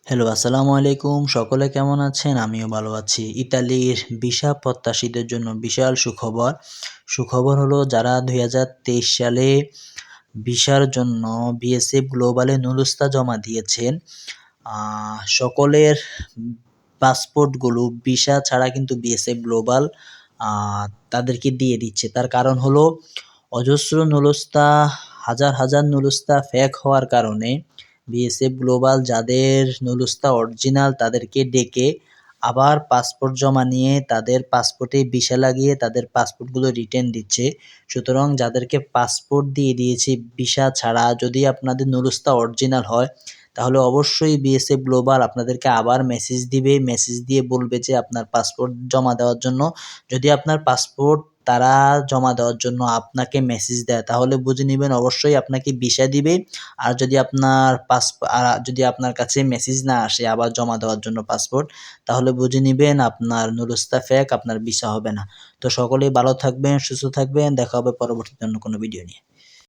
Hello, আসসালামু আলাইকুম। সকলে কেমন আছেন? আমিও ভালো আছি। ইতালির ভিসা প্রত্যাশীদের জন্য বিশাল সুখবর। সুখবর হলো যারা ২০২৩ সালে ভিসার জন্য বিএসএফ গ্লোবালে নুলুস্তা জমা দিয়েছেন, সকলের পাসপোর্টগুলো ভিসা ছাড়া কিন্তু বিএসএফ গ্লোবাল আ তাদেরকে দিয়ে দিচ্ছে। তার কারণ হলো অজস্র নুলুস্তা, হাজার নুলুস্তা ফেক হওয়ার কারণে বিএসএফ গ্লোবাল যাদের নুলুস্তা অরিজিনাল তাদেরকে ডেকে আবার পাসপোর্ট জমা নিয়ে তাদের পাসপোর্টে ভিসা লাগিয়ে তাদের পাসপোর্টগুলো রিটার্ন দিচ্ছে। সুতরাং যাদেরকে পাসপোর্ট দিয়ে দিয়েছে ভিসা ছাড়া, যদি আপনাদের নুলুস্তা অরিজিনাল হয় তাহলে অবশ্যই বিএসএফ গ্লোবাল আপনাদেরকে আবার মেসেজ দিবে। মেসেজ দিয়ে বলবে যে আপনার পাসপোর্ট জমা দেওয়ার জন্য। যদি আপনার পাসপোর্ট তারা জমা দেওয়ার জন্য আপনাকে মেসেজ দেয় তাহলে বুঝে নিবেন অবশ্যই আপনাকে ভিসা দিবে। আর যদি আপনার কাছে মেসেজ না আসে আবার জমা দেওয়ার জন্য পাসপোর্ট, তাহলে বুঝে নিবেন আপনার নুলুস্তা ফেক, আপনার ভিসা হবে না। তো সকলেই ভালো থাকবেন, সুস্থ থাকবেন। দেখা হবে পরবর্তীতে অন্য কোনো ভিডিও নিয়ে।